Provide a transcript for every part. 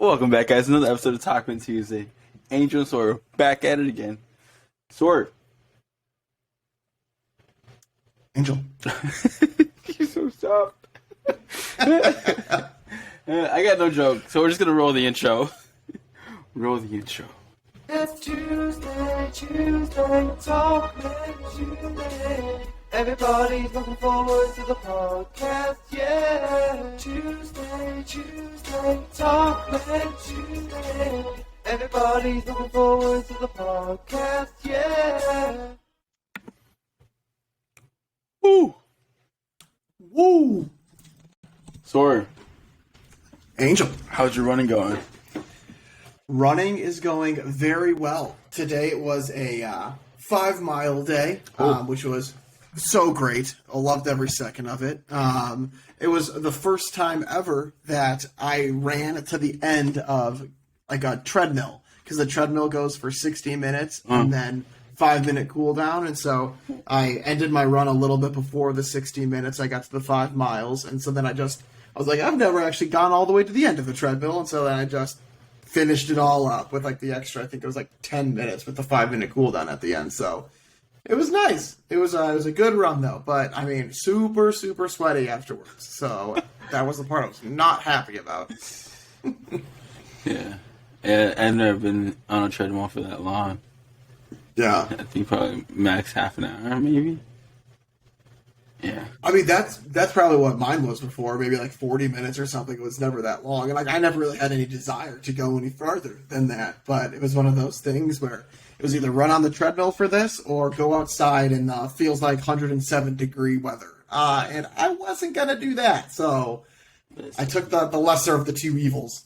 Welcome back, guys. Another episode of Talkmen Tuesday. Angel and Sword back at it again. Sword. Angel. You're so soft. I got no joke, so we're just gonna roll the intro. Roll the intro. It's Tuesday, Talkmen Tuesday. Everybody's looking forward to the podcast, yeah. Tuesday, Talkmen Tuesday. Everybody's looking forward to the podcast, yeah. Woo! Woo! Sword, Angel. how's your running going? Running is going very well. Today it was a 5-mile day, which was so great. I loved every second of it. It was the first time ever that I ran to the end of like a treadmill, because the treadmill goes for 60 minutes and then 5-minute cooldown. And so I ended my run a little bit before the 60 minutes. I got to the 5 miles. And so then I was like, I've never actually gone all the way to the end of the treadmill. And so then I just finished it all up with like the extra, I think it was like 10 minutes with the 5-minute cooldown at the end. So it was nice. It was a good run though, but I mean, super, super sweaty afterwards. So that was the part I was not happy about. Yeah. I've never been on a treadmill for that long. Yeah. I think probably max half an hour, maybe. Yeah. I mean, that's probably what mine was before, maybe like 40 minutes or something. It was never that long. And like, I never really had any desire to go any farther than that. But it was one of those things where it was either run on the treadmill for this or go outside in feels like 107-degree weather. And I wasn't going to do that. So I took the lesser of the two evils.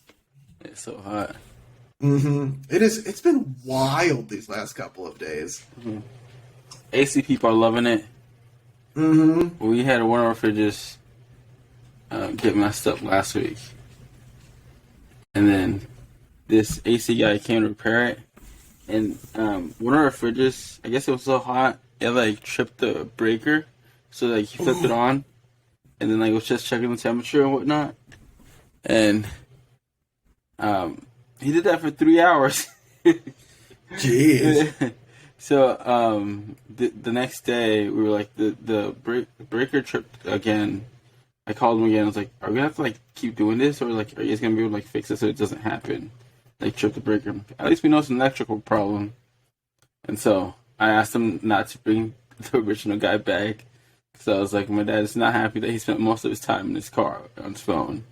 It's so hot. Mm-hmm. It's been wild these last couple of days. Mm-hmm. AC people are loving it. Mm-hmm. We had one of our fridges get messed up last week. And then this AC guy came to repair it. And one of our fridges, I guess it was so hot, it like tripped the breaker. So like he flipped it on. And then like was just checking the temperature and whatnot. And he did that for 3 hours. Jeez. So the next day we were like the breaker tripped again. I called him again. I was like, "Are we gonna have to like keep doing this, or like are you guys gonna be able to like fix it so it doesn't happen? Like trip the breaker. At least we know it's an electrical problem." And so I asked him not to bring the original guy back. So I was like, my dad is not happy that he spent most of his time in his car on his phone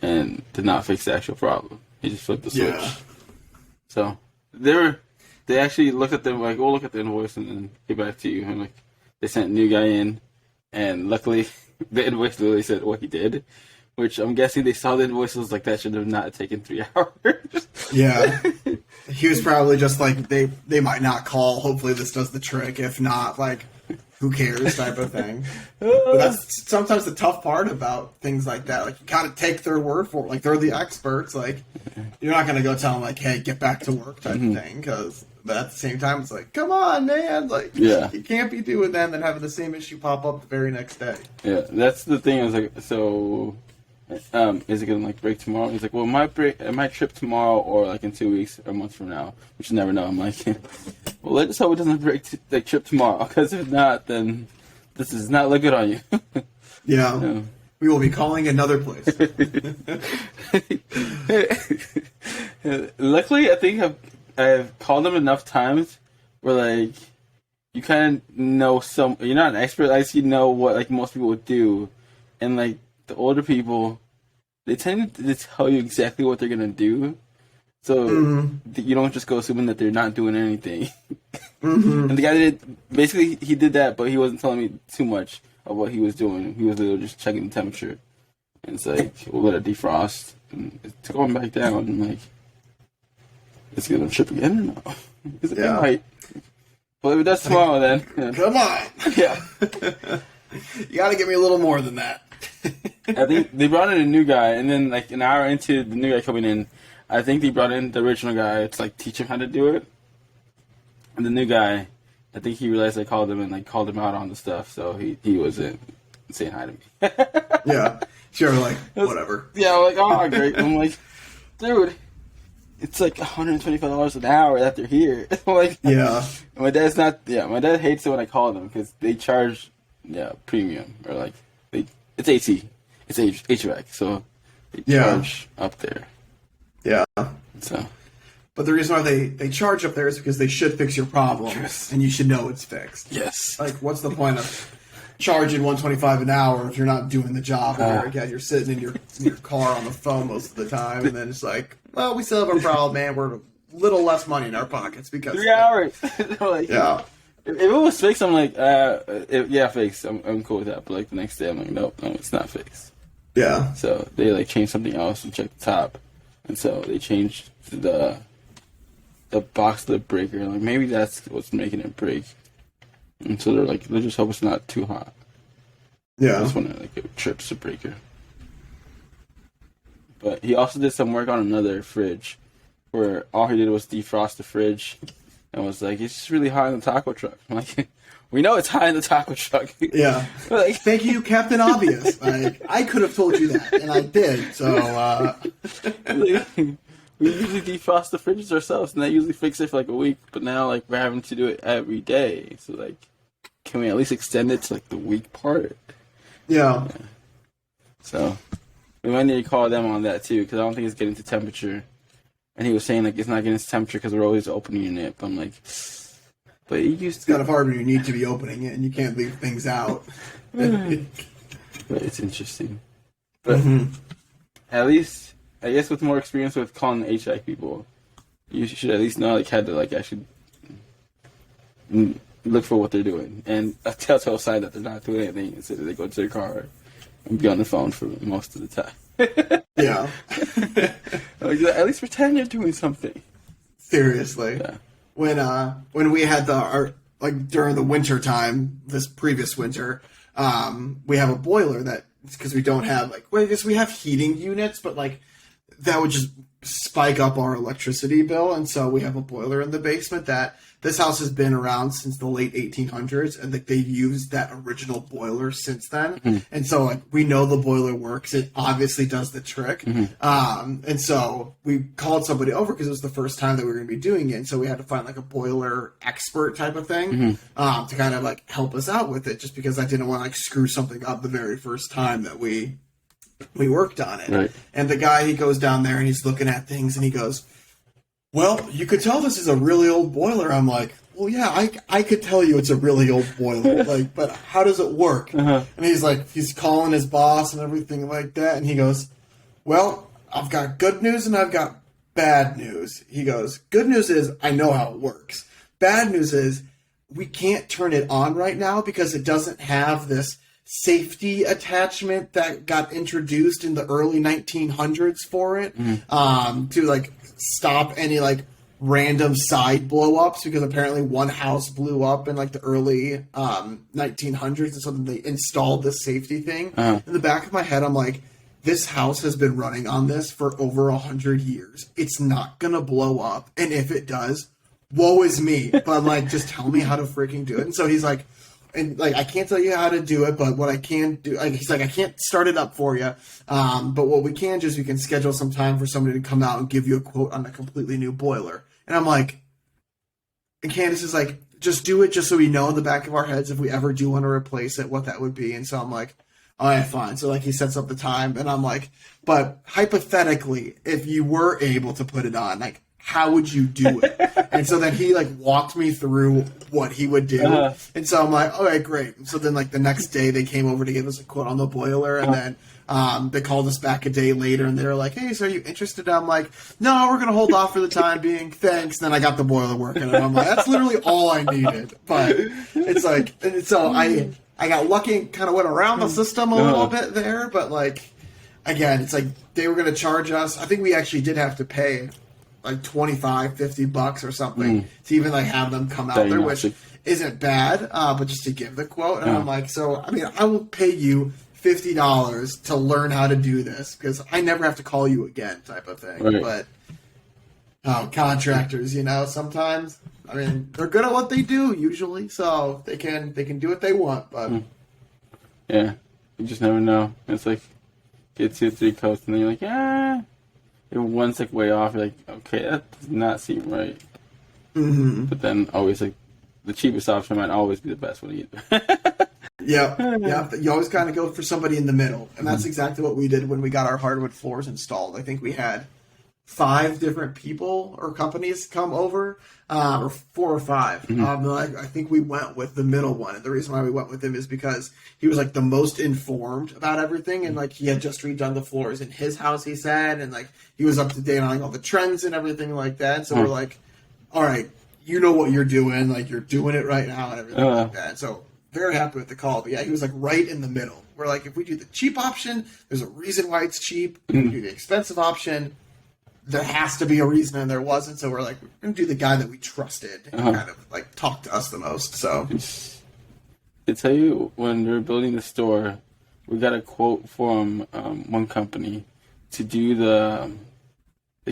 and did not fix the actual problem. He just flipped the switch. Yeah. So they actually looked at them like, we'll look at the invoice and then get back to you. And like, they sent a new guy in, and luckily the invoice literally said what he did, which I'm guessing they saw the invoice and was like, that should have not taken 3 hours. Yeah. He was probably just like, they might not call. Hopefully this does the trick. If not, like, who cares type of thing. But that's sometimes the tough part about things like that. Like, you gotta take their word for it. Like, they're the experts. Like, you're not gonna go tell them, like, hey, get back to work type of thing. But at the same time, it's like, come on, man. Like, Yeah. you can't be doing that and then having the same issue pop up the very next day. Yeah, that's the thing. I was like, so, is it gonna like break tomorrow? He's like, well, it might trip tomorrow or like in 2 weeks or a month from now, which you never know. I'm like, well, let's hope it doesn't trip tomorrow, because if not, then this does not look good on you. Yeah. We will be calling another place. Luckily, I think I've called them enough times where like you kind of know you're not an expert, at least you know what like most people would do, and like the older people, they tend to tell you exactly what they're gonna do, so you don't just go assuming that they're not doing anything. And the guy he did that, but he wasn't telling me too much of what he was doing. He was literally just checking the temperature, and it's like, we'll let it defrost, and it's going back down, and like, it's gonna trip again or no? He's like, Yeah. it might. Well, if it does tomorrow, then yeah. Come on. Yeah. You gotta give me a little more than that. I think they brought in a new guy, and then like an hour into the new guy coming in, I think they brought in the original guy to like teach him how to do it. And the new guy, I think he realized I called him and like called him out on the stuff, so he wasn't saying hi to me. Yeah. Sure, like, whatever. Yeah, I'm like, oh, great. I'm like, dude, it's like $125 an hour that they're here. Like, Yeah. my dad's not. Yeah, my dad hates it when I call them because they charge premium or like it's AC, it's HVAC, so they charge up there. Yeah. So, but the reason why they charge up there is because they should fix your problem, Yes. and you should know it's fixed. yes, Like, what's the point of charging $125 an hour if you're not doing the job? And again, you're sitting in your car on the phone most of the time, and then it's like, well, we still have a problem, man. We're a little less money in our pockets because 3 hours. Like, Yeah. If it was fixed, I'm like, fixed. I'm cool with that. But like the next day, I'm like, nope, no, it's not fixed. Yeah. So they like changed something else and checked the top, and so they changed the box of the breaker. Like maybe that's what's making it break. And so they're like, let's just hope it's not too hot. Yeah. That's when it trips the breaker. But he also did some work on another fridge, where all he did was defrost the fridge, and was like, it's just really hot in the taco truck. I'm like, we know it's hot in the taco truck. Yeah. Like, Thank you, Captain Obvious. Like, I could have told you that, and I did. So, like, we usually defrost the fridges ourselves, and that usually fix it for like a week. But now, like, we're having to do it every day. So, like, can we at least extend it to like the week part? yeah. So we might need to call them on that too, because I don't think it's getting to temperature. And he was saying like it's not getting to temperature because we're always opening it. But I'm like, but you used It's to. kind of hard when you need to be opening it and you can't leave things out. But it's interesting. But Mm-hmm. at least, I guess, with more experience with calling the HVAC people, you should at least know like how to like actually look for what they're doing, and a telltale sign that they're not doing anything instead of they go to their car and be on the phone for most of the time. Yeah. Like, at least pretend you're doing something. Seriously. Yeah. When we had like during the winter time, this previous winter, we have a boiler that, because we don't have I guess we have heating units, but like that would just spike up our electricity bill, and so we have a boiler in the basement that this house has been around since the late 1800s, and like they've used that original boiler since then. And so like we know the boiler works. It obviously does the trick. And so we called somebody over because it was the first time that we were going to be doing it. And so we had to find like a boiler expert type of thing to kind of like help us out with it, just because I didn't want to like screw something up the very first time that we worked on it. Right. And the guy, he goes down there and he's looking at things and he goes, well, you could tell this is a really old boiler. I'm like, well, yeah, I could tell you it's a really old boiler. Like, but how does it work? And he's like, he's calling his boss and everything like that. And he goes, well, I've got good news and I've got bad news. He goes, good news is I know how it works. Bad news is we can't turn it on right now because it doesn't have this safety attachment that got introduced in the early 1900s for it to like stop any like random side blow ups, because apparently one house blew up in like the early 1900s, and so then they installed this safety thing. In the back of my head, I'm like, this house has been running on this for over 100 years. It's not gonna blow up, and if it does, woe is me. But like, just tell me how to freaking do it. And so he's like, and like, I can't tell you how to do it, but what I can do, like, he's like, I can't start it up for you. But what we can do is we can schedule some time for somebody to come out and give you a quote on a completely new boiler. And I'm like, and Candace is like, just do it just so we know in the back of our heads if we ever do want to replace it, what that would be. And so I'm like, all right, fine. So like he sets up the time, and I'm like, but hypothetically, if you were able to put it on, like, how would you do it? And so then he like walked me through what he would do. And so I'm like, all right, great. So then like the next day they came over to give us a quote on the boiler, and then they called us back a day later and they were like, hey, so are you interested? I'm like, no, we're going to hold off for the time being. Thanks. Then I got the boiler working, and I'm like, that's literally all I needed. But it's like, and so I got lucky and kind of went around the system a little bit there. But like, again, it's like they were going to charge us. I think we actually did have to pay like $25-$50 or something to even like have them come out there, which isn't bad, but just to give the quote. And I'm like, so I mean, I will pay you $50 to learn how to do this because I never have to call you again, type of thing. Right. But contractors, you know, sometimes, I mean, they're good at what they do usually, so they can do what they want. But yeah, you just never know. It's like get 2-3 coats, and then you're like, yeah. if one's like way off, you're like, okay, that does not seem right. Mm-hmm. But then always like the cheapest option might always be the best one either. Yeah. You always kind of go for somebody in the middle, and that's exactly what we did when we got our hardwood floors installed. I think we had 5 different people or companies come over, or 4 or 5. I think we went with the middle one, and the reason why we went with him is because he was like the most informed about everything, and like he had just redone the floors in his house, he said, and like he was up to date on like all the trends and everything like that. So we're like, all right, you know what you're doing, like you're doing it right now and everything like that. So very happy with the call, but yeah, he was like right in the middle. We're like, if we do the cheap option, there's a reason why it's cheap. If we do the expensive option, there has to be a reason, and there wasn't. So we're like, we're gonna do the guy that we trusted and kind of like talked to us the most. So To tell you, when we were building the store, we got a quote from one company to do the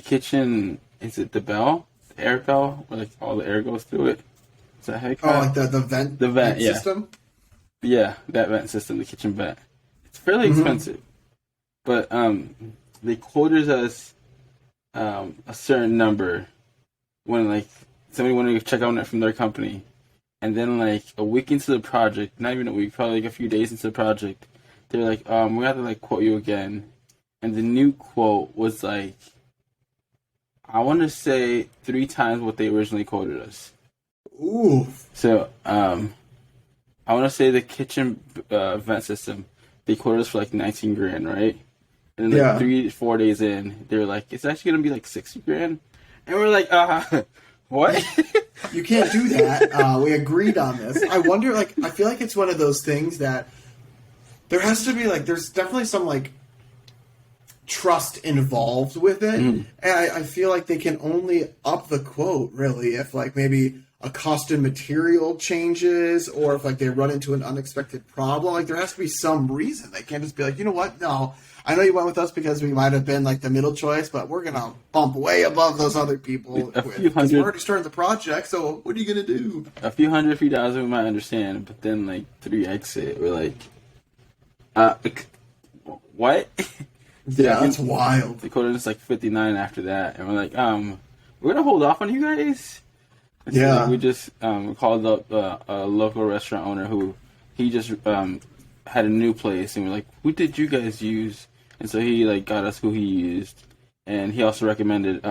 kitchen. Is it the bell, the air bell, where like all the air goes through it? Is that how you call it? like the vent, yeah. system. Yeah, that vent system, the kitchen vent. It's fairly expensive, but they quoted us a certain number when like somebody wanted to check on it from their company, and then like a week into the project, not even a week, probably like a few days into the project, they're like, we have to like quote you again, and the new quote was like, I want to say 3 times what they originally quoted us. Ooh. So I want to say the kitchen vent system, they quoted us for like 19 grand, right? And then like 3-4 days in, they were like, it's actually gonna be like 60 grand, and we're like, what? You can't do that. We agreed on this. I wonder, like, I feel like it's one of those things that there has to be like, there's definitely some like trust involved with it, and I feel like they can only up the quote really if like maybe a cost in material changes, or if like they run into an unexpected problem. Like there has to be some reason. They can't just be like, you know what? No, I know you went with us because we might have been like the middle choice, but we're gonna bump way above those other people. Because we're already starting the project. So what are you gonna do? A few thousand we might understand, but then like 3x it, we're like, what? Yeah, that's wild. They quoted us like 59 after that, and we're like, we're gonna hold off on you guys. And so, like, we just called up a local restaurant owner who he just had a new place, and we're like, who did you guys use? And so he like got us who he used, and he also recommended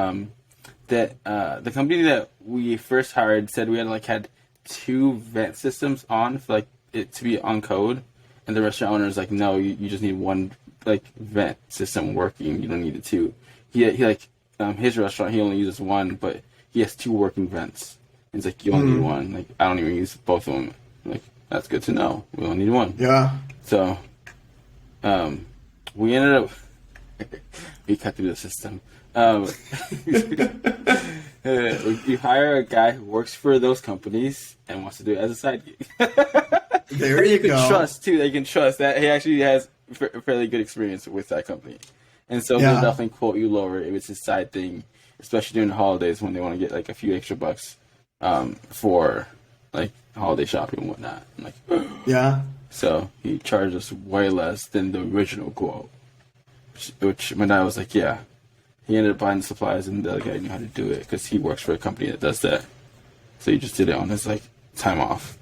that the company that we first hired said we had 2 vent systems on for like it to be on code, and the restaurant owner is like, no, you just need 1 like vent system working. You don't need the 2. He like his restaurant, he only uses 1, but he has 2 working vents. He's like, you only need 1. Like, I don't even use both of them. Like, that's good to know. We only need 1. Yeah. So, we ended up we cut through the system. You hire a guy who works for those companies and wants to do it as a side gig. There you go. Trust too. They can trust that he actually has a fairly good experience with that company, and so he'll definitely quote you lower if it's his side thing, especially during the holidays when they want to get like a few extra bucks for like holiday shopping and whatnot. Like, yeah. So he charged us way less than the original quote, which my dad was like, yeah. He ended up buying the supplies, and the other guy knew how to do it because he works for a company that does that. So he just did it on his like time off,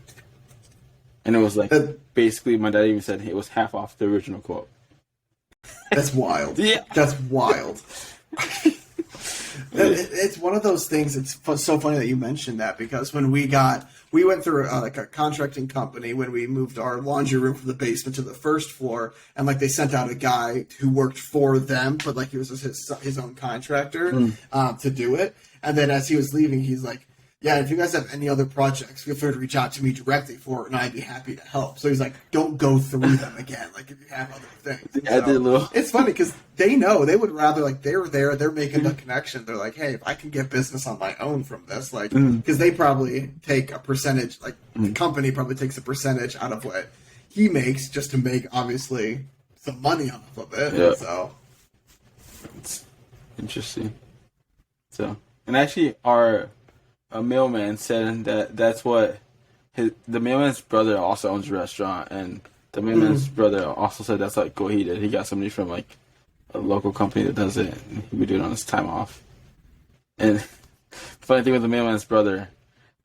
and it was like basically my dad even said it was half off the original quote. That's wild. Yeah, that's wild. It's one of those things. It's so funny that you mentioned that, because when we went through like a contracting company when we moved our laundry room from the basement to the first floor, and like they sent out a guy who worked for them, but like he was his own contractor to do it. And then as he was leaving, he's like, yeah, if you guys have any other projects, feel free to reach out to me directly for it, and I'd be happy to help. So he's like, don't go through them again, like if you have other things. So, it's funny because they know, they would rather, like, they're there, they're making the connection. They're like, hey, if I can get business on my own from this, like, because they probably take a percentage, like, the company probably takes a percentage out of what he makes just to make, obviously, some money off of it. Yeah. So it's interesting. So, and actually, a mailman said that's what the mailman's brother also owns a restaurant, and the mailman's brother also said that's like what he did. He got somebody from like a local company that does it. And he would do it on his time off. And funny thing with the mailman's brother,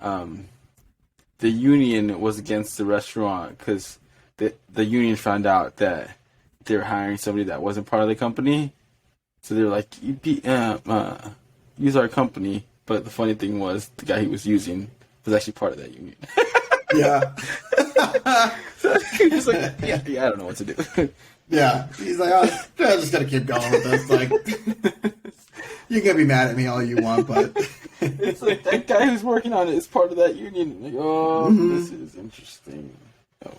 the union was against the restaurant because the union found out that they were hiring somebody that wasn't part of the company. So they were like, use our company. But the funny thing was, the guy he was using was actually part of that union. Yeah. So he was like, yeah, I don't know what to do. Yeah. He's like, I'm just going to keep going with this. Like, you can be mad at me all you want, but... It's like, that guy who's working on it is part of that union. Like, this is interesting. Oh.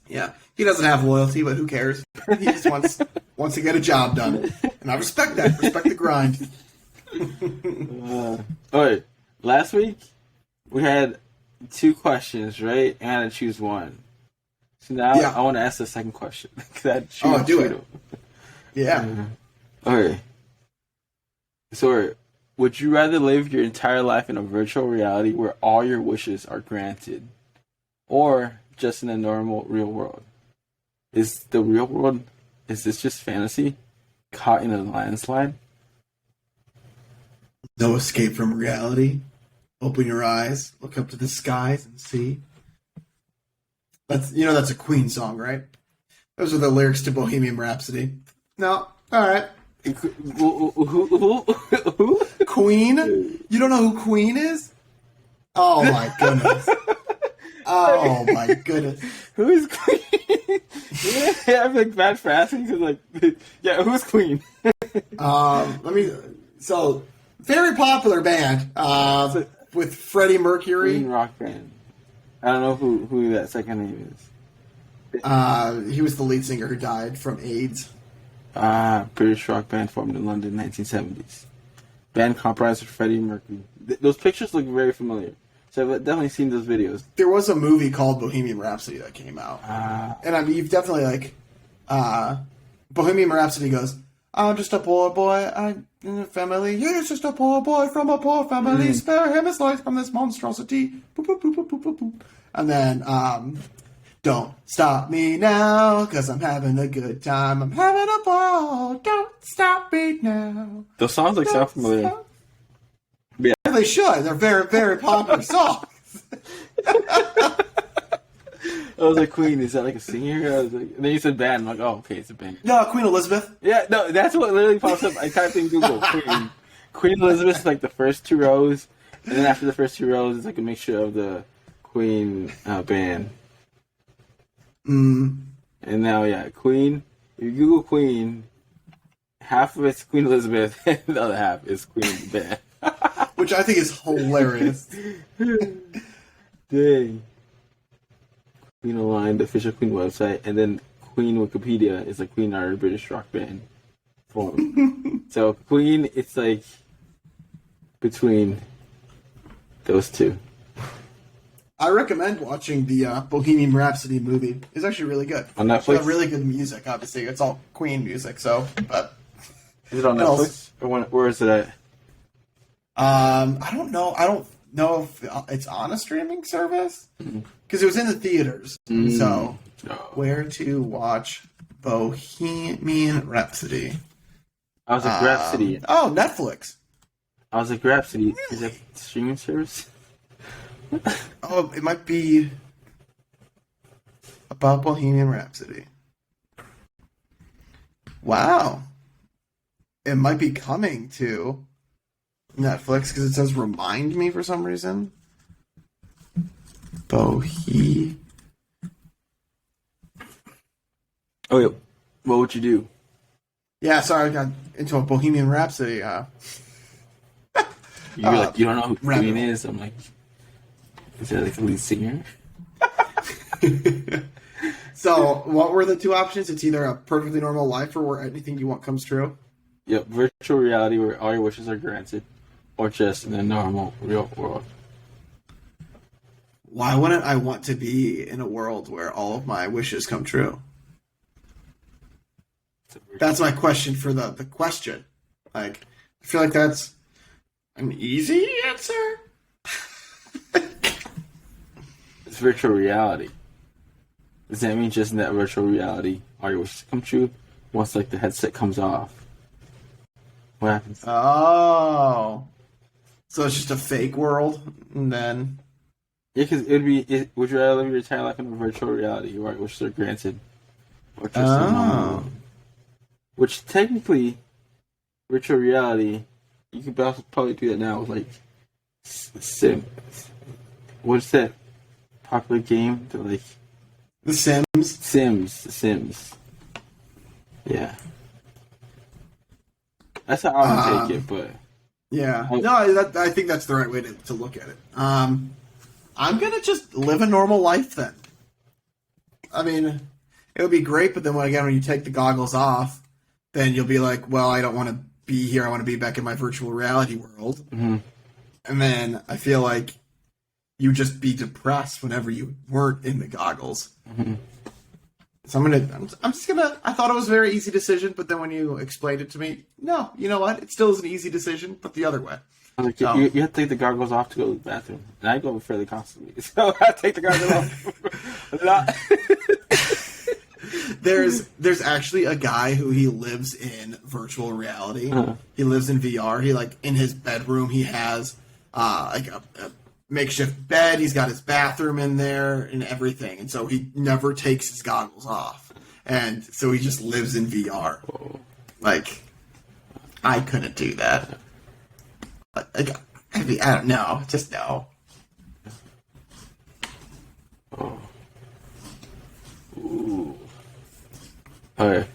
Yeah. He doesn't have loyalty, but who cares? He just wants to get a job done. And I respect that. Respect the grind. Alright, last week we had 2 questions, right? And I had to choose one. So now I want to ask the second question. Do it. Yeah. Alright. So, would you rather live your entire life in a virtual reality where all your wishes are granted, or just in a normal real world? Is the real world, is this just fantasy? Caught in a landslide? No escape from reality. Open your eyes, look up to the skies, and see. That's a Queen song, right? Those are the lyrics to Bohemian Rhapsody. No, all right. Who? Queen? You don't know who Queen is? Oh my goodness. Oh my goodness. Who is Queen? Yeah, I'm like bad for asking because yeah, who's Queen? Very popular band with Freddie Mercury. Queen rock band. I don't know who that second name is. He was the lead singer who died from AIDS. British rock band formed in London, 1970s. Band comprised of Freddie Mercury. Those pictures look very familiar. So I've definitely seen those videos. There was a movie called Bohemian Rhapsody that came out. And I mean, you've definitely Bohemian Rhapsody goes, I'm just a poor boy, I'm in a family. He's just a poor boy from a poor family. Spare him his life from this monstrosity. Boop, boop, boop, boop, boop, boop, boop. And then, don't stop me now, cause I'm having a good time. I'm having a ball. Don't stop me now. Those songs sound familiar. Yeah, they should. They're very, very popular songs. I was like, Queen, is that like a singer? I was like, and then you said band. I'm like, oh, okay, it's a band. No, Queen Elizabeth. Yeah, no, that's what literally pops up. I typed in Google, Queen. Queen Elizabeth is like the first 2 rows, and then after the first 2 rows, it's like a mixture of the Queen band. And now, yeah, Queen. If you Google Queen, half of it's Queen Elizabeth, and the other half is Queen band. Which I think is hilarious. Dang. Queen Online, the official Queen website, and then Queen Wikipedia is a Queen are a British rock band form. So Queen, it's like between those two. I recommend watching the Bohemian Rhapsody movie. It's actually really good. On Netflix? It's got really good music, obviously. It's all Queen music, so... But is it on Netflix? Or where is it at? I don't know. I don't know if it's on a streaming service. Because it was in the theaters. So, where to watch Bohemian Rhapsody? I was like, Rhapsody. Oh, Netflix. I was like, Rhapsody. Really? Is that a streaming service? Oh, it might be about Bohemian Rhapsody. Wow. It might be coming to Netflix because it says remind me for some reason. Oh, yeah. What would you do? Yeah, sorry, I got into a Bohemian Rhapsody. You're like, you don't know who Queen is? I'm like, is that like a lead singer? So, what were the 2 options? It's either a perfectly normal life or where anything you want comes true? Yep, virtual reality where all your wishes are granted, or just in a normal, real world. Why wouldn't I want to be in a world where all of my wishes come true? That's my question for the question. Like, I feel like that's an easy answer. It's virtual reality. Does that mean just in that virtual reality all your wishes come true? once like the headset comes off? What happens? Oh. So it's just a fake world, and then... Yeah, because would you rather live your entire life in a virtual reality, right, which they're granted, or just which technically, virtual reality, you could probably do that now with like Sims. What's that popular game? Like The Sims. The Sims. Yeah, that's how I would take it. But yeah, no, I think that's the right way to look at it. I'm gonna just live a normal life then. I mean, it would be great, but then when you take the goggles off, then you'll be like, well, I don't want to be here. I want to be back in my virtual reality world. Mm-hmm. And then I feel like you would just be depressed whenever you weren't in the goggles. Mm-hmm. So I'm just gonna. I thought it was a very easy decision, but then when you explained it to me, no, you know what? It still is an easy decision, but the other way. Like, you have to take the goggles off to go to the bathroom, and I go fairly constantly, so I take the goggles off. There's actually a guy who he lives in virtual reality. Uh-huh. He lives in VR. He in his bedroom he has like a makeshift bed. He's got his bathroom in there and everything, and so he never takes his goggles off, and so he just lives in VR. Oh. Like, I couldn't do that. Like, I don't know. Just no. Oh. Ooh. Alright.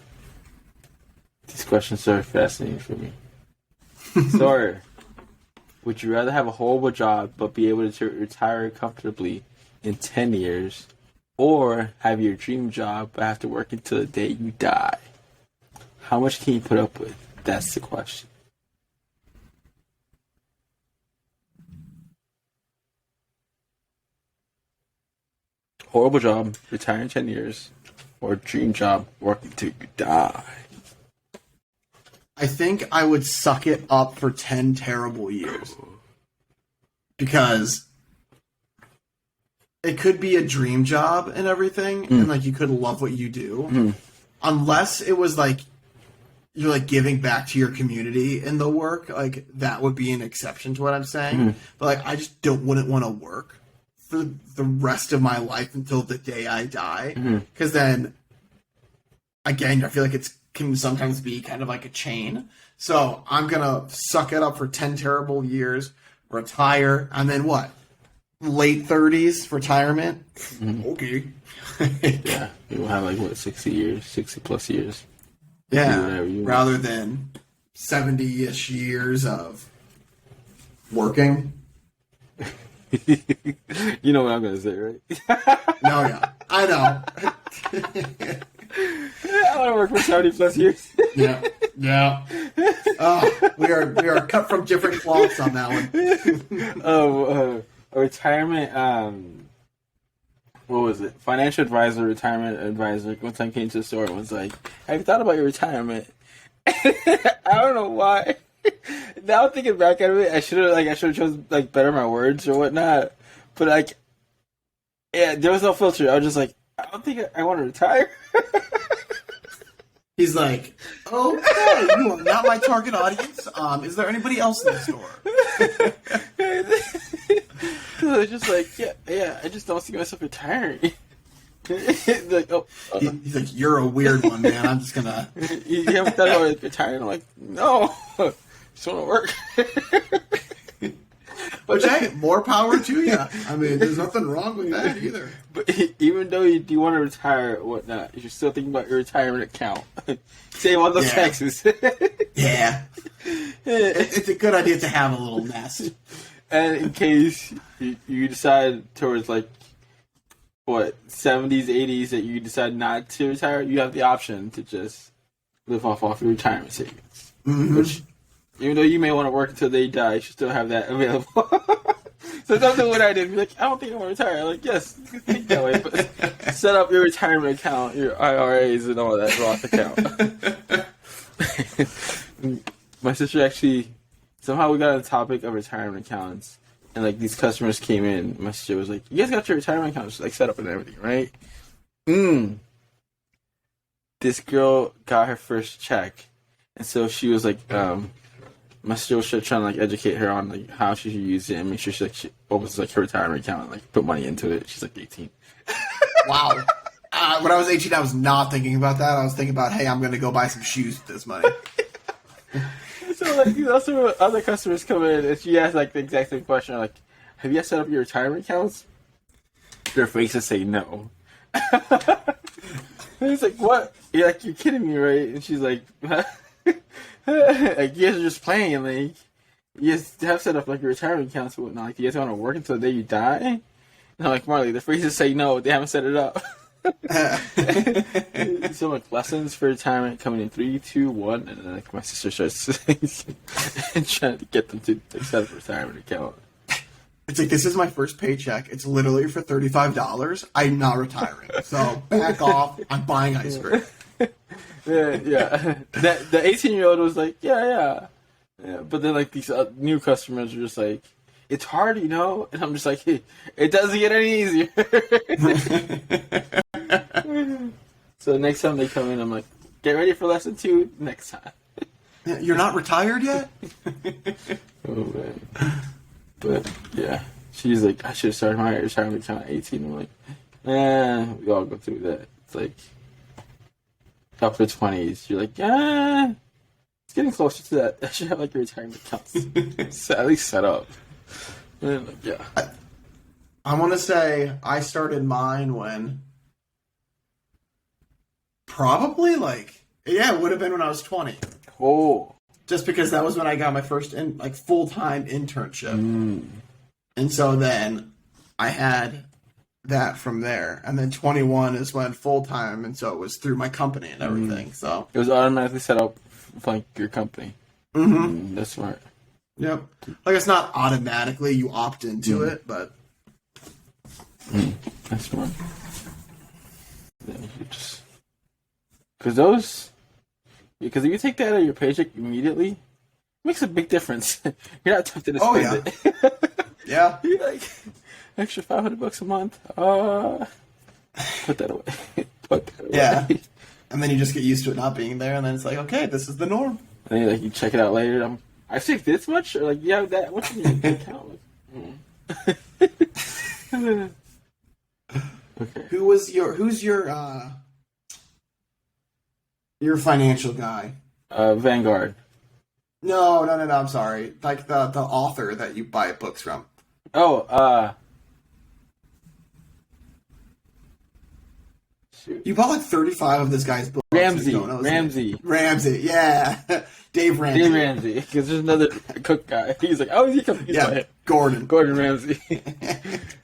These questions are fascinating for me. Sorry. Would you rather have a horrible job but be able to retire comfortably in 10 years, or have your dream job but have to work until the day you die? How much can you put up with? That's the question. Horrible job, retire in 10 years, or dream job, work until you die. I think I would suck it up for 10 terrible years. Because it could be a dream job and everything, and like you could love what you do. Unless it was like you're like giving back to your community in the work, like that would be an exception to what I'm saying. But like I just wouldn't want to work for the rest of my life until the day I die, because then again I feel like it can sometimes be kind of like a chain. So I'm gonna suck it up for 10 terrible years, retire, and then what, late 30s retirement. Okay. Yeah, you'll have like what, 60 plus years. Yeah, rather than 70-ish years of working. You know what I'm gonna say, right? No, yeah, I know. I want to work for 70 plus years. Yeah. We are cut from different cloths on that one. A retirement. What was it? Financial advisor, retirement advisor. One time came to the store and was like, "Have you thought about your retirement?" I don't know why. Now thinking back at it, I should have chosen like better my words or whatnot. But like, yeah, there was no filter. I was just like, I don't think I want to retire. He's like, "Okay, you are not my target audience. Is there anybody else in the store?" I was just like, yeah, I just don't see myself retiring. Like, He's like, "You're a weird one, man. I'm just gonna." You haven't thought about retiring? I'm like, no, just want to work. Which, hey, more power to you. I mean, there's nothing wrong with that either. But even though you do want to retire or whatnot, you're still thinking about your retirement account. Save all those taxes. Yeah. It's a good idea to have a little nest. And in case you decide towards like, what, 70s, 80s that you decide not to retire, you have the option to just live off your retirement savings. Which, even though you may want to work until they die, you should still have that available. So that's what I did. Be like, I don't think I want to retire. Like, yes, think that way, but set up your retirement account, your IRAs and all that Roth account. My sister actually, somehow we got on the topic of retirement accounts, and like these customers came in. My sister was like, "You guys got your retirement accounts like set up and everything, right?" this girl got her first check, and so she was like, my sister was trying to like educate her on like how she should use it and make sure she opens like her retirement account and like put money into it. She's like 18. Wow. When I was 18, I was not thinking about that. I was thinking about, hey, I'm going to go buy some shoes with this money. So like these other customers come in and she asks like the exact same question, like, have you guys set up your retirement accounts? Their faces say no. And it's like, what? You're like, you're kidding me, right? And she's like, like, you guys are just playing, like, you guys have set up like your retirement accounts and whatnot. Like, you guys want to work until the day you die? And I'm like, Marley, the faces say no, they haven't set it up. So like lessons for retirement coming in 3, 2, 1, and then like my sister starts and trying to get them to like, set up a retirement account. It's like, this is my first paycheck. It's literally for $35. I'm not retiring. So back off. I'm buying ice cream. Yeah. The 18-year-old was like, yeah. But then like these new customers are just like, it's hard, you know? And I'm just like, hey, it doesn't get any easier. So next time they come in, I'm like, get ready for lesson 2 next time. You're not retired yet? Oh, man. But, yeah. She's like, I should have started my retirement account at 18. I'm like, we all go through that. It's like, up to 20s. You're like, it's getting closer to that. I should have like a retirement account. So at least set up. And like, yeah. I want to say I started mine when probably it would have been when I was 20. Oh. Just because that was when I got my first full-time internship. And so then I had that from there. And then 21 is when full-time, and so it was through my company and everything. So it was automatically set up for like your company. That's smart. Yep. Like, it's not automatically you opt into it, but that's smart. Then you just because if you take that out of your paycheck immediately, it makes a big difference. You're not tempted to spend it. Yeah. You're like, extra $500 a month. Put that away. Yeah. And then you just get used to it not being there, and then it's like, okay, this is the norm. And then you check it out later. I saved this much, or like, yeah, that. What's in your account? Okay. Who's your financial guy? Vanguard. No, I'm sorry. Like the author that you buy books from. Oh, shoot. You bought like 35 of this guy's books. Ramsey, yeah. Dave Ramsey. Because there's another cook guy. He's like, oh, is he coming? Yeah, Gordon Ramsay.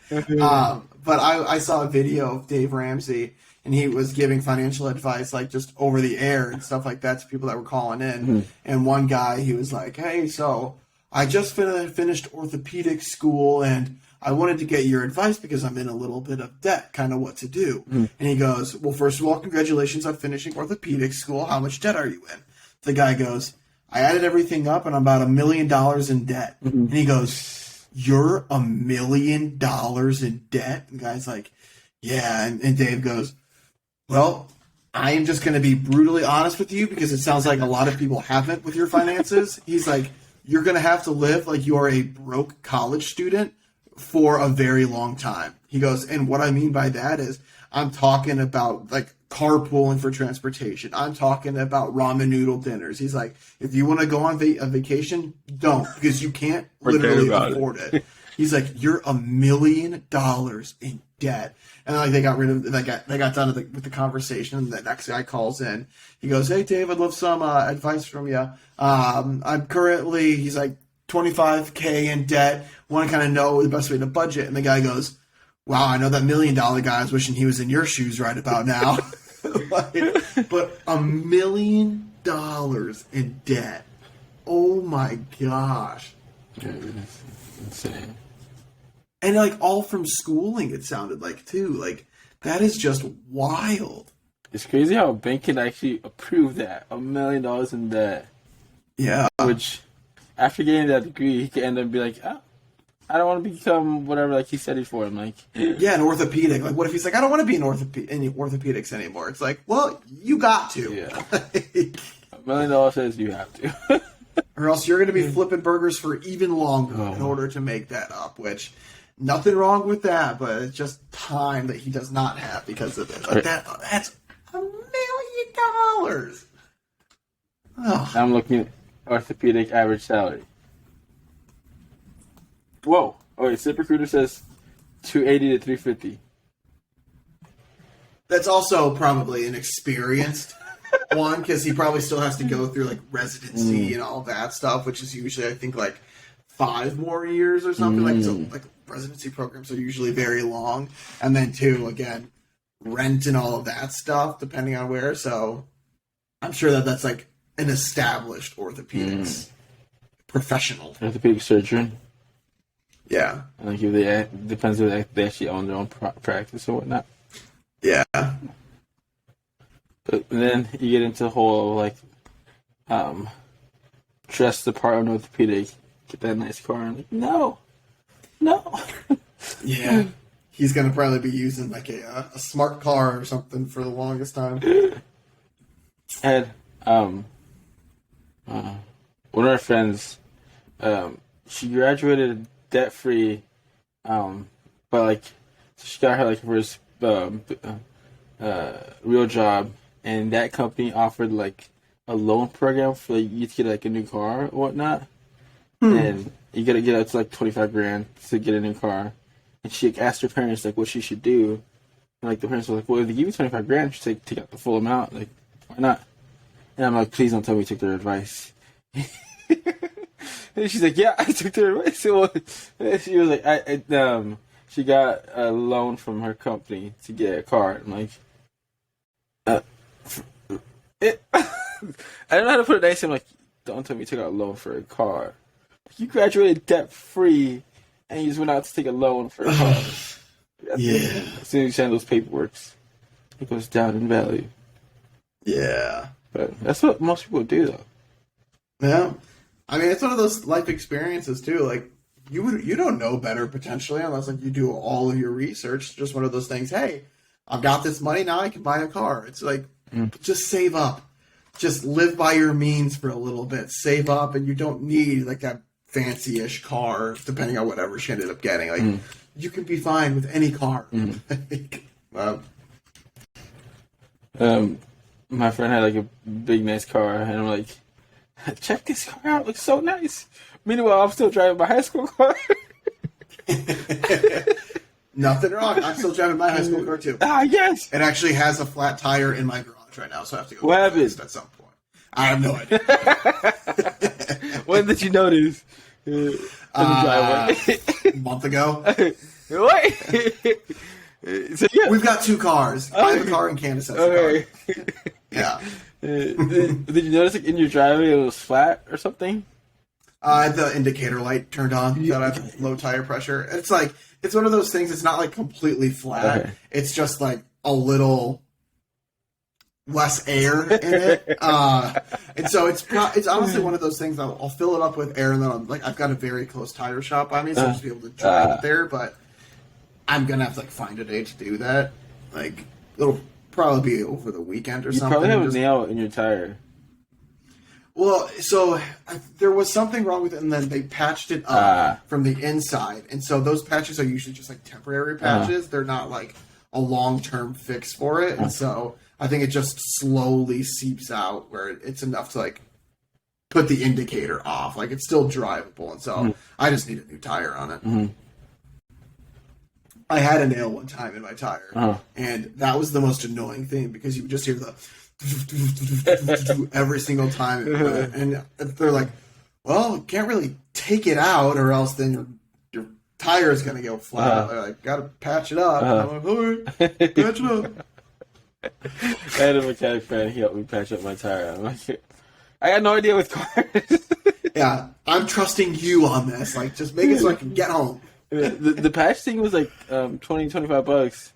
But I saw a video of Dave Ramsey, and he was giving financial advice, like, just over the air and stuff like that to people that were calling in. And one guy, he was like, hey, so I just finished orthopedic school, and I wanted to get your advice because I'm in a little bit of debt, kind of what to do. And he goes, well, first of all, congratulations on finishing orthopedic school. How much debt are you in? The guy goes, I added everything up, and I'm about $1 million in debt. And he goes, you're $1 million in debt? And the guy's like, yeah. And Dave goes, well, I am just going to be brutally honest with you because it sounds like a lot of people haven't with your finances. He's like, you're going to have to live like you are a broke college student for a very long time. He goes, and what I mean by that is I'm talking about like carpooling for transportation. I'm talking about ramen noodle dinners. He's like, if you want to go on a vacation, don't, because you can't literally afford it. He's like, you're $1 million in debt. And like they got done with the conversation. And the next guy calls in. He goes, hey Dave, I'd love some advice from you. I'm currently, he's like, $25K in debt. Want to kind of know the best way to budget. And the guy goes, wow, I know that $1 million guy is wishing he was in your shoes right about now. But $1 million in debt. Oh my gosh. That's insane. And like all from schooling, it sounded like too. Like that is just wild. It's crazy how a bank can actually approve that $1 million in debt. Yeah. Which, after getting that degree, he could end up being like, I don't want to become whatever like he studied for. I'm like, Yeah, an orthopedic. Like, what if he's like, I don't want to be in orthopedics anymore? It's like, well, you got to. yeah, $1 million says you have to. Or else you're going to be flipping burgers for even longer in order to make that up, which nothing wrong with that, but it's just time that he does not have because of this. Like that's $1 million. Oh. I'm looking at orthopedic average salary. Whoa. Okay, ZipRecruiter says 280 to 350. That's also probably an experienced one because he probably still has to go through like residency and all that stuff, which is usually I think like 5 more years or something. Like so, like residency programs are usually very long, and then too again rent and all of that stuff depending on where. So I'm sure that that's like an established orthopedics professional, Orthopedic surgeon. Yeah, Like if they depends if they actually own their own practice or whatnot. yeah. But then you get into the whole like, dress the part of an orthopedic, get that nice car, and like no. Yeah, he's gonna probably be using like a smart car or something for the longest time. And one of our friends, she graduated debt free, but like so she got her like first real job, and that company offered like a loan program for like, you to get like a new car or whatnot, and you gotta get up to like 25 grand to get a new car. And she like, asked her parents like what she should do, and like the parents were like, well, if they give you 25 grand, you should take out the full amount. Like, why not? And I'm like, please don't tell me you took their advice. And she's like, yeah, I took their advice. So she was like, she got a loan from her company to get a car. I'm like, I don't know how to put it nice. I'm like, don't tell me you took out a loan for a car. You graduated debt free, and you just went out to take a loan for a car. Yeah. As soon as you send those paperwork, it goes down in value. Yeah. But that's what most people do, though. Yeah. I mean, it's one of those life experiences too. Like you don't know better potentially unless like you do all of your research. It's just one of those things. Hey, I've got this money now. I can buy a car. It's like just save up, just live by your means for a little bit. Save up, and you don't need like that fancy-ish car. Depending on whatever she ended up getting, like you can be fine with any car. My friend had like a big nice car, and I'm like, check this car out, it looks so nice. Meanwhile, I'm still driving my high school car. Nothing wrong. I'm still driving my high school car too. Ah, yes. It actually has a flat tire in my garage right now, so I have to go. What happened? At some point. I have no idea. When did you notice? A month ago. What? So, yeah. We've got 2 cars. I have a car and Candace has a Okay. car. Yeah. Did you notice like, in your driveway it was flat or something? The indicator light turned on. That I have low tire pressure. It's like it's one of those things. It's not like completely flat. Okay. It's just like a little less air in it, and so it's honestly one of those things. I'll fill it up with air, and then I've got a very close tire shop by me, so I'll just be able to drive it there. But I'm gonna have to like find a day to do that. Like it'll probably be over the weekend or You something. probably have a nail in your tire. Well, so there was something wrong with it, and then they patched it up from the inside. And so those patches are usually just like temporary patches. They're not like a long-term fix for it. And so I think it just slowly seeps out where it's enough to like put the indicator off. Like it's still drivable. And so I just need a new tire on it. I had a nail one time in my tire, and that was the most annoying thing because you would just hear the every single time it went. And they're like, well, can't really take it out or else then your tire is going to go flat. They're like, got to patch it up. And I'm like, all right, patch it up. I had a mechanic friend, he helped me patch up my tire. I'm like, I got no idea with cars. Yeah, I'm trusting you on this. Like, just make it so I can get home. The patch thing was like $20-$25.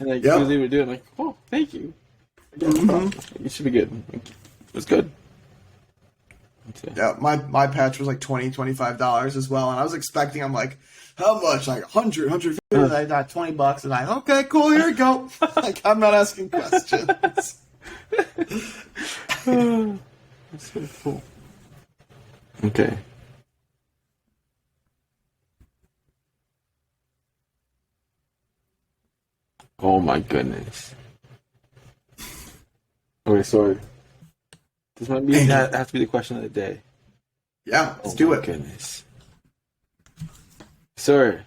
And like, he was able to do it. I'm like, oh, thank you. It should be good. It was good. Okay. Yeah, my patch was like $25 as well, and I was expecting. I'm like, how much? Like 150. I got $20, and okay, cool. Here you go. Like, I'm not asking questions. That's so cool. Okay. Oh my goodness. Okay, sorry. This might be that has to be the question of the day. Yeah, let's Oh do my it. goodness. Sir.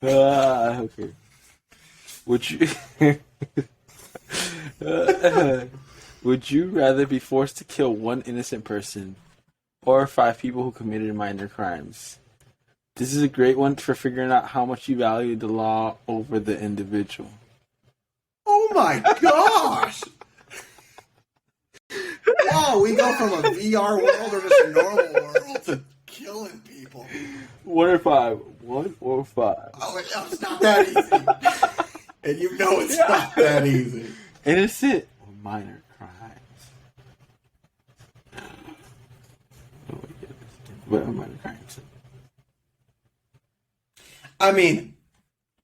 Okay. Would you would you rather be forced to kill one innocent person or 5 people who committed minor crimes? This is a great one for figuring out how much you value the law over the individual. Oh my gosh! Wow, we go from a VR world or just a normal world to killing people. 1 or 5? 1 or 5? Oh, it's not that easy. And you know it's not that easy. Innocent or minor crimes? Oh my goodness. What are minor crimes? I mean,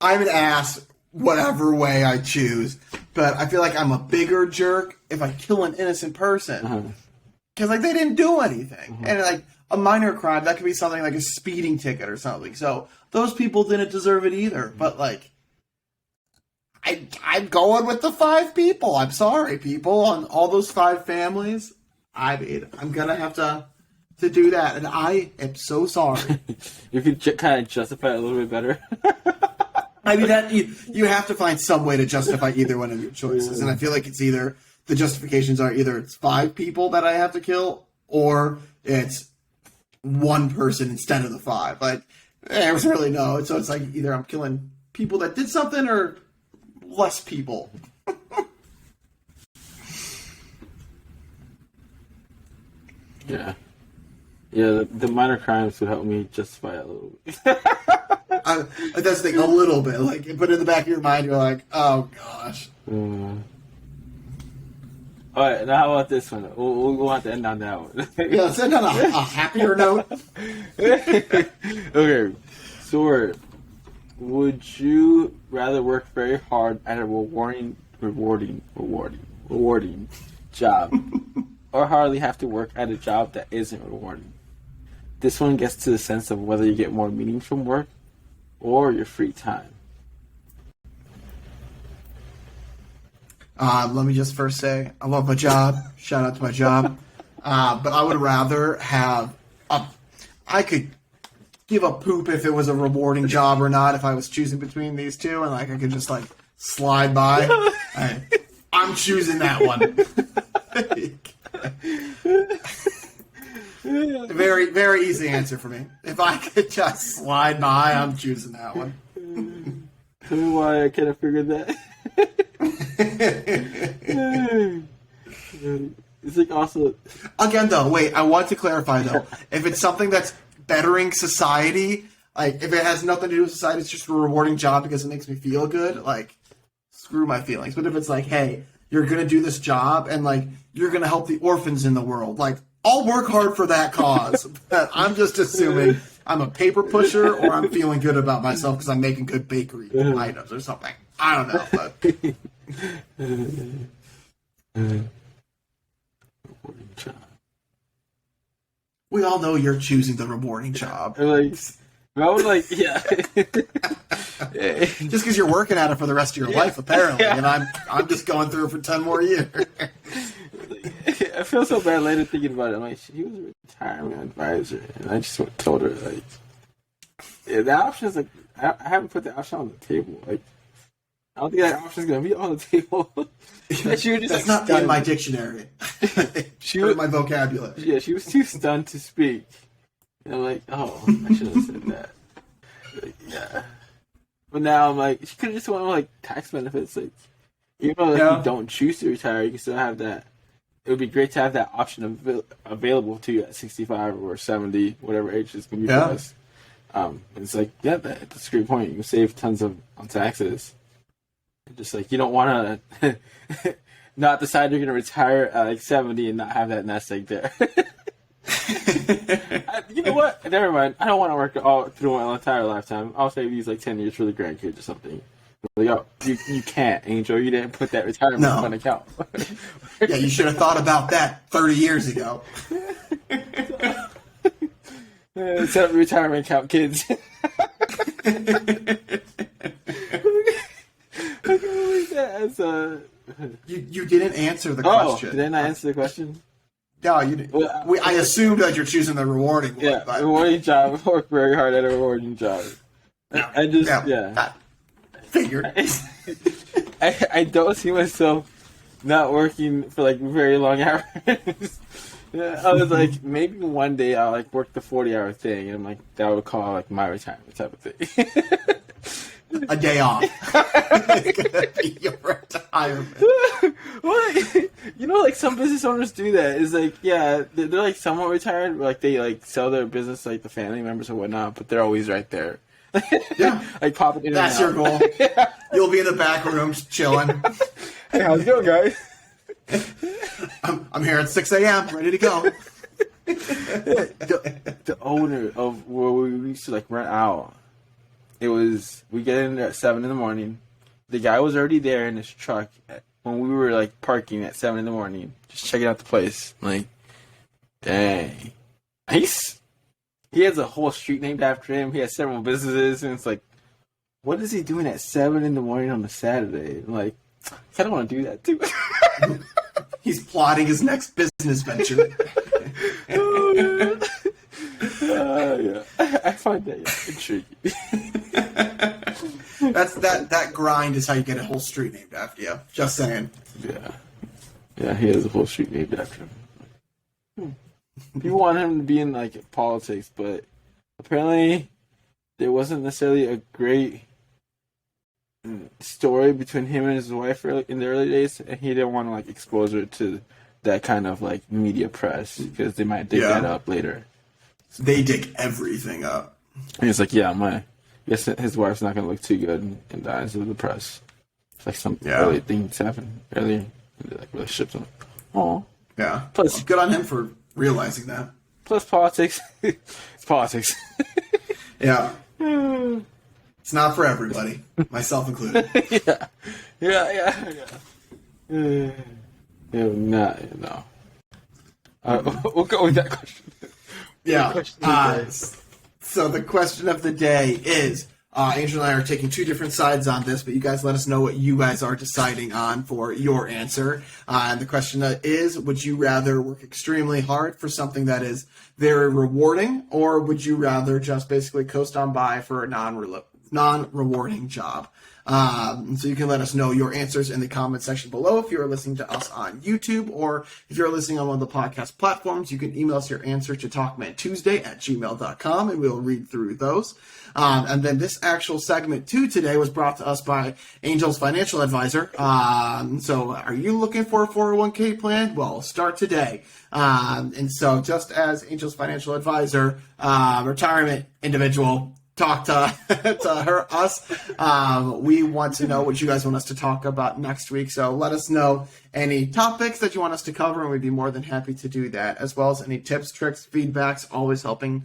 I'm an ass whatever way I choose, but I feel like I'm a bigger jerk if I kill an innocent person. Because, like, they didn't do anything. And, like, a minor crime, that could be something like a speeding ticket or something. So, those people didn't deserve it either. But, like, I'm going with the 5 people. I'm sorry, people. On all those 5 families, I mean, I'm going to have to do that. And I am so sorry. You could kind of justify it a little bit better. I mean, that you have to find some way to justify either one of your choices. And I feel like it's either, the justifications are either it's 5 people that I have to kill, or it's 1 person instead of the 5. Like, there's really no. So it's like either I'm killing people that did something or less people. Yeah. Yeah, the minor crimes would help me justify it a little bit. That's the thing, a little bit. Like, but in the back of your mind, you're like, oh gosh. All right, now how about this one? We'll have to end on that one. Yeah, let's end on a happier note. Okay, so would you rather work very hard at a rewarding job, or hardly have to work at a job that isn't rewarding? This one gets to the sense of whether you get more meaning from work or your free time. Let me just first say, I love my job. Shout out to my job. But I would rather have I could give a poop if it was a rewarding job or not, if I was choosing between these two, and like I could just like slide by. I'm choosing that one. Very, very easy answer for me. If I could just slide by, I'm choosing that one. Tell me why I kind of figured that. It's like also again though. Wait, I want to clarify though. If it's something that's bettering society, like if it has nothing to do with society, it's just a rewarding job because it makes me feel good. Like, screw my feelings. But if it's like, hey, you're gonna do this job and like you're gonna help the orphans in the world, like I'll work hard for that cause. But I'm just assuming I'm a paper pusher or I'm feeling good about myself because I'm making good bakery items or something. I don't know, but we all know you're choosing the rewarding job. like, I was like, yeah. Just because you're working at it for the rest of your life, apparently, and I'm just going through it for 10 more years. I feel so bad later thinking about it. I'm like, he was a retirement advisor, and I just told her like, yeah, the option is like, I haven't put the option on the table. Like, I don't think that option's gonna be on the table. And she was just That's like, not stunned. in my dictionary. She or was my vocabulary. Yeah, she was too stunned to speak. And I'm like, oh, I should have said that. Like, yeah. But now I'm like, she could have just went with like tax benefits. Like, even though like, you don't choose to retire, you can still have that. It would be great to have that option available to you at 65 or 70, whatever age it's going to be for us. It's like, yeah, that's a great point. You can save tons on taxes. Just like, you don't want to not decide you're gonna retire at like 70 and not have that nest egg there. You know what? Never mind. I don't want to work all through my entire lifetime. I'll save these like 10 years for the grandkids or something. Like, oh, you can't, Angel. You didn't put that retirement fund account. Yeah, you should have thought about that 30 years ago. Set up a retirement account, kids. You didn't answer the question. Did I not answer the question? No, you didn't. Well, I assumed that you're choosing the rewarding one. Yeah, but... rewarding job. I work very hard at a rewarding job. I just, I figured. I don't see myself not working for like very long hours. I was like, maybe one day I'll like work the 40-hour thing, and I'm like, that would call like my retirement type of thing. A day off. It's gonna be your retirement. Well, you know, like some business owners do that. It's like, yeah, they're like somewhat retired, but, like they like sell their business like the family members or whatnot, but they're always right there. Yeah, like popping in. That's and your out. goal. Yeah. You'll be in the back room just chilling. Hey, how's it going, guys? I'm here at 6 a.m. ready to go. The owner of where we used to like rent out. We get in there at 7 in the morning. The guy was already there in his truck when we were like parking at 7 in the morning, just checking out the place. Like, dang. He has a whole street named after him. He has several businesses, and it's like, what is he doing at 7 in the morning on a Saturday? I'm like, I kind of want to do that too. He's plotting his next business venture. Yeah. I find that intriguing. That grind is how you get a whole street named after you. Just saying. Yeah, he has a whole street named after him. People want him to be in like politics, but apparently there wasn't necessarily a great story between him and his wife in the early days, and he didn't want to like expose her to that kind of like media press because they might dig that up later. They dig everything up. And he's like, yeah, guess his wife's not gonna look too good in the eyes of the press. It's like some early things happen early in the like relationships. Oh, yeah. Plus, well, good on him for realizing that. Plus politics. It's politics. Yeah. It's not for everybody, myself included. Yeah. No. We'll go with that question. Yeah. So the question of the day is, Angel and I are taking two different sides on this, but you guys let us know what you guys are deciding on for your answer. And the question is, would you rather work extremely hard for something that is very rewarding, or would you rather just basically coast on by for a non-rewarding job? So you can let us know your answers in the comment section below if you're listening to us on YouTube, or if you're listening on one of the podcast platforms, you can email us your answer to talkmentuesday@gmail.com, and we'll read through those. And then this actual segment too today was brought to us by Angel's financial advisor. So are you looking for a 401k plan? Well, start today. And so just as Angel's financial advisor, retirement individual, talk to us. We want to know what you guys want us to talk about next week. So let us know any topics that you want us to cover, and we'd be more than happy to do that, as well as any tips, tricks, feedbacks, always hoping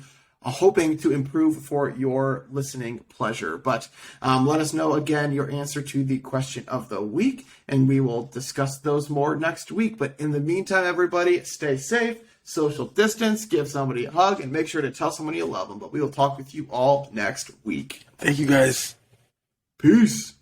to improve for your listening pleasure. But let us know again your answer to the question of the week, and we will discuss those more next week. But in the meantime, everybody, stay safe. Social distance, give somebody a hug, and make sure to tell somebody you love them. But we will talk with you all next week. Thank you, guys. Peace.